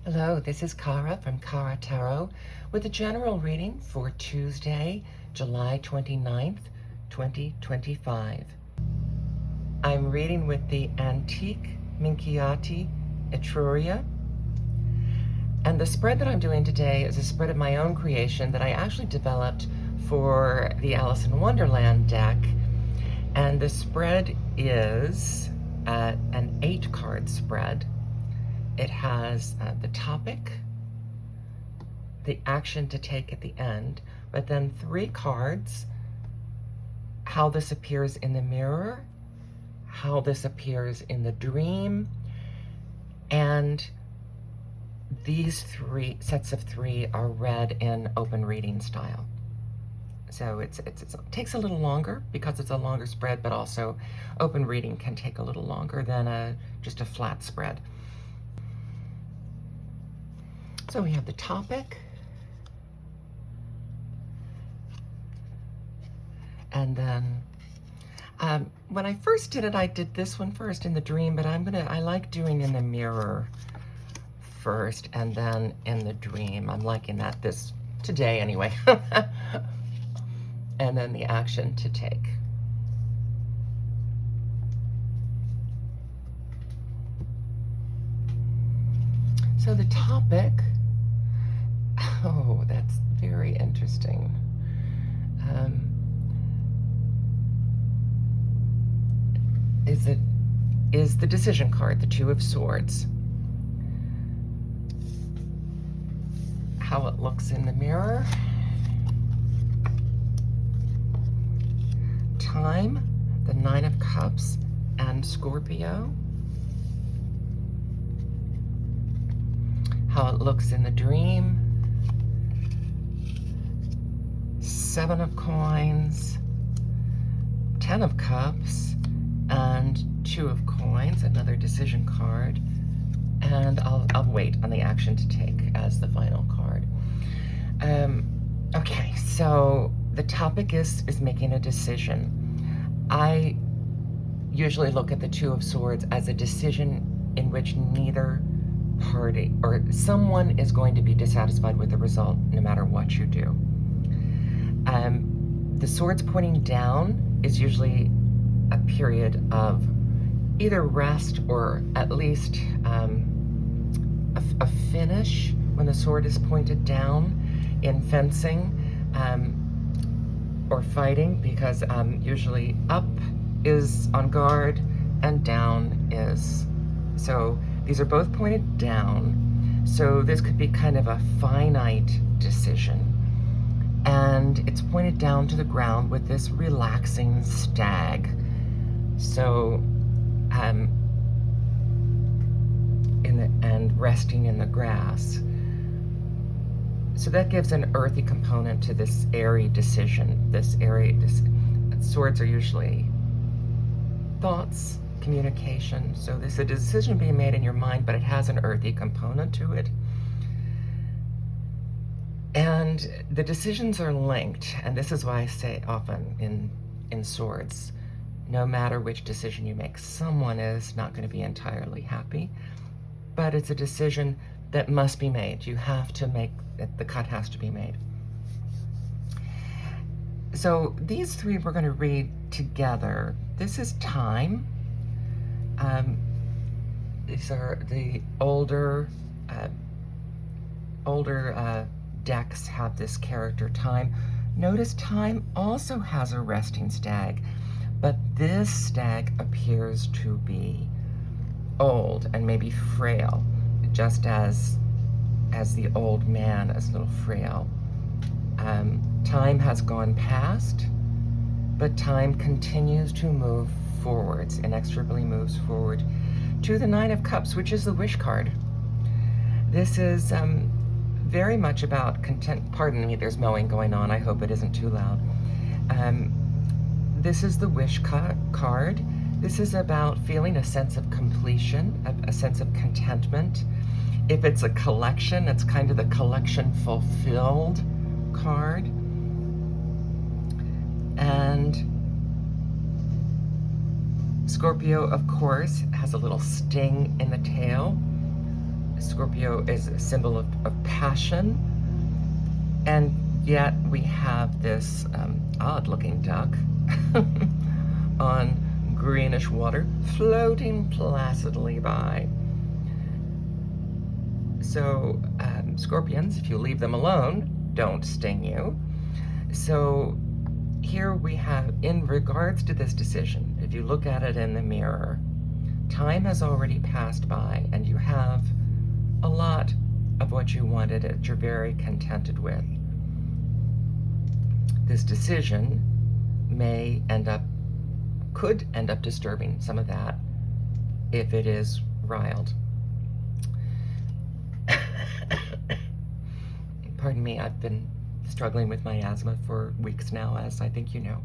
Hello, this is Kara from Kara Tarot with a general reading for Tuesday, July 29th, 2025. I'm reading with the Antich Minchiate Etruria. And the spread that I'm doing today is a spread of my own creation that I actually developed for the Alice in Wonderland deck. And the spread is an 8-card spread. It has the topic, the action to take at the end, but then 3 cards, how this appears in the mirror, how this appears in the dream, and these 3 sets of 3 are read in open reading style. So it takes a little longer because it's a longer spread, but also open reading can take a little longer than just a flat spread. So we have the topic, and then when I first did it, I did this one first in the dream, but I like doing in the mirror first and then in the dream. I'm liking that this today anyway. And then the action to take. So the topic, oh, that's very interesting. Is the decision card, the Two of Swords. How it looks in the mirror. Time, the Nine of Cups, and Scorpio. How it looks in the dream. 7 of Coins, 10 of Cups, and 2 of Coins, another decision card. And I'll wait on the action to take as the final card. Okay, so the topic is making a decision. I usually look at the Two of Swords as a decision in which neither party or someone is going to be dissatisfied with the result no matter what you do. The swords pointing down is usually a period of either rest or at least a finish when the sword is pointed down in fencing or fighting, because usually up is on guard and down is, so these are both pointed down. So this could be kind of a finite decision. And it's pointed down to the ground with this relaxing stag. So, and resting in the grass. So that gives an earthy component to this airy decision. Swords are usually thoughts, communication. So there's a decision being made in your mind, but it has an earthy component to it. And the decisions are linked, and this is why I say often in swords, no matter which decision you make, someone is not going to be entirely happy, but it's a decision that must be made. You have to make it, the cut has to be made. So these 3 we're going to read together. This is time. These are the older decks have this character time. Notice time also has a resting stag, but this stag appears to be old and maybe frail, just as the old man is a little frail. Time has gone past, but time continues to move forwards, inexorably moves forward to the Nine of Cups, which is the wish card. This is very much about content. Pardon me, there's mowing going on. I hope it isn't too loud. This is the wish card. This is about feeling a sense of completion, a sense of contentment. If it's a collection, it's kind of the collection fulfilled card. And Scorpio, of course, has a little sting in the tail. Scorpio is a symbol of passion, and yet we have this odd-looking duck on greenish water floating placidly by. So scorpions, if you leave them alone, don't sting you. So here we have, in regards to this decision, if you look at it in the mirror, time has already passed by and you have a lot of what you wanted that you're very contented with. This decision could end up disturbing some of that if it is riled. Pardon me, I've been struggling with my asthma for weeks now, as I think you know.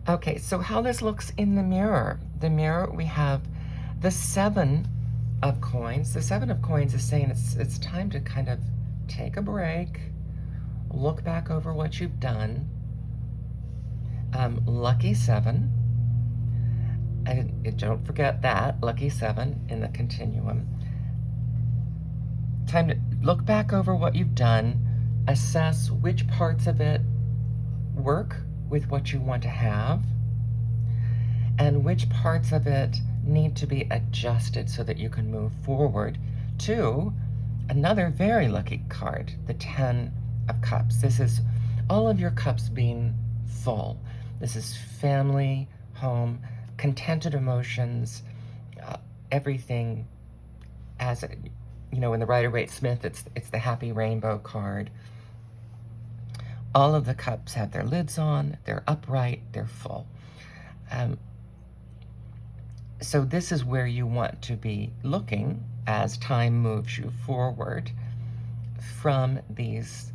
Okay, so how this looks in the mirror. The mirror, we have the 7 of coins. The 7 of coins is saying it's time to kind of take a break, look back over what you've done. Lucky 7. And don't forget that, lucky 7 in the continuum. Time to look back over what you've done, assess which parts of it work with what you want to have, and which parts of it need to be adjusted so that you can move forward to another very lucky card, the 10 of Cups. This is all of your cups being full. This is family, home, contented emotions, everything as it, you know, in the Rider-Waite-Smith, it's the happy rainbow card. All of the cups have their lids on, they're upright, they're full. So this is where you want to be looking as time moves you forward from these.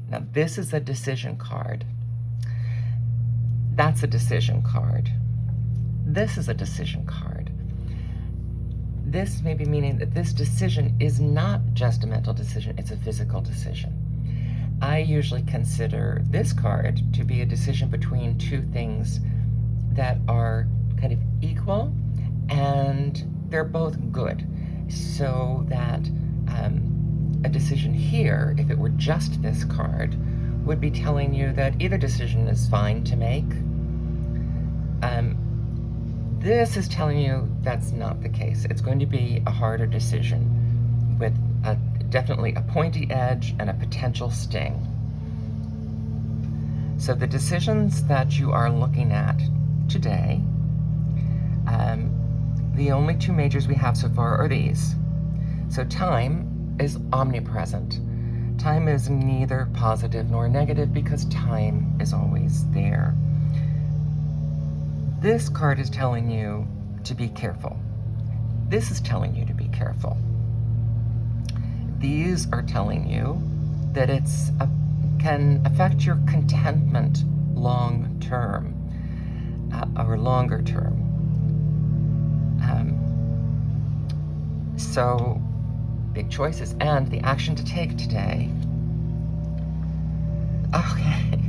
Now this is a decision card. That's a decision card. This is a decision card. This may be meaning that this decision is not just a mental decision, it's a physical decision. I usually consider this card to be a decision between 2 things that are kind of equal and they're both good. So that a decision here, if it were just this card, would be telling you that either decision is fine to make. This is telling you that's not the case. It's going to be a harder decision with definitely a pointy edge and a potential sting. So the decisions that you are looking at today, the only 2 majors we have so far are these. So time is omnipresent. Time is neither positive nor negative because time is always there. This card is telling you to be careful. This is telling you to be careful. These are telling you that can affect your contentment long term or longer term. So big choices and the action to take today. Okay.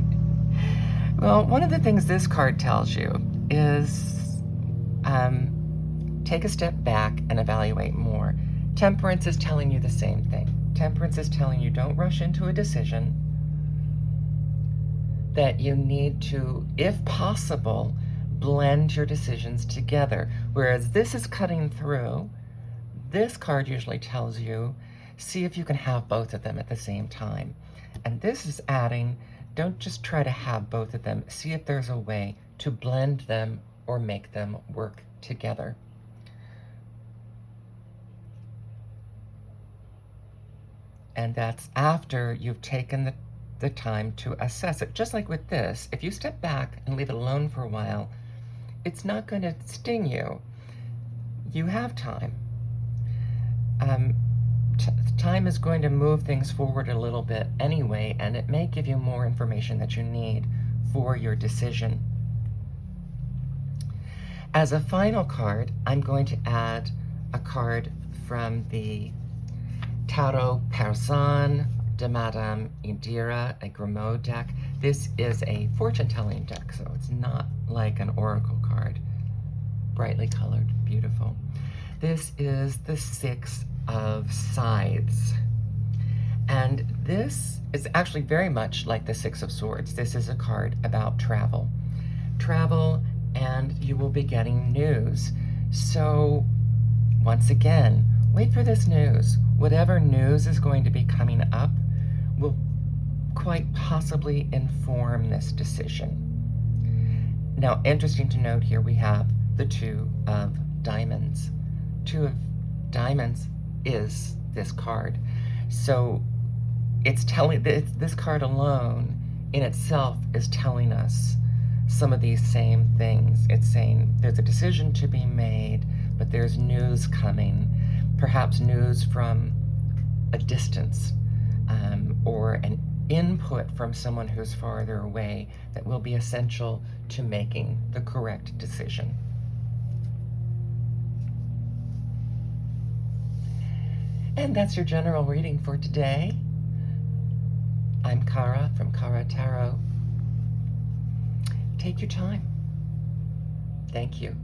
Well, one of the things this card tells you is take a step back and evaluate more. Temperance is telling you the same thing. Temperance is telling you don't rush into a decision, that you need to, if possible, blend your decisions together. Whereas this is cutting through, this card usually tells you, see if you can have both of them at the same time. And this is adding, don't just try to have both of them, see if there's a way to blend them or make them work together. And that's after you've taken the time to assess it. Just like with this, if you step back and leave it alone for a while, it's not going to sting you. You have time. Time is going to move things forward a little bit anyway, and it may give you more information that you need for your decision. As a final card, I'm going to add a card from the Tarot Persan de Madame Indira, a Grimaud deck. This is a fortune-telling deck, so it's not like an oracle card. Brightly colored, beautiful. This is the 6 of Scythes. And this is actually very much like the Six of Swords. This is a card about travel. Travel, and you will be getting news. So, once again, wait for this news. Whatever news is going to be coming up will quite possibly inform this decision. Now, interesting to note here, we have the Two of Diamonds. Two of Diamonds is this card. So it's telling, this card alone in itself is telling us some of these same things. It's saying there's a decision to be made, but there's news coming, perhaps news from a distance, or an input from someone who's farther away that will be essential to making the correct decision. And that's your general reading for today. I'm Kara from Kara Tarot. Take your time. Thank you.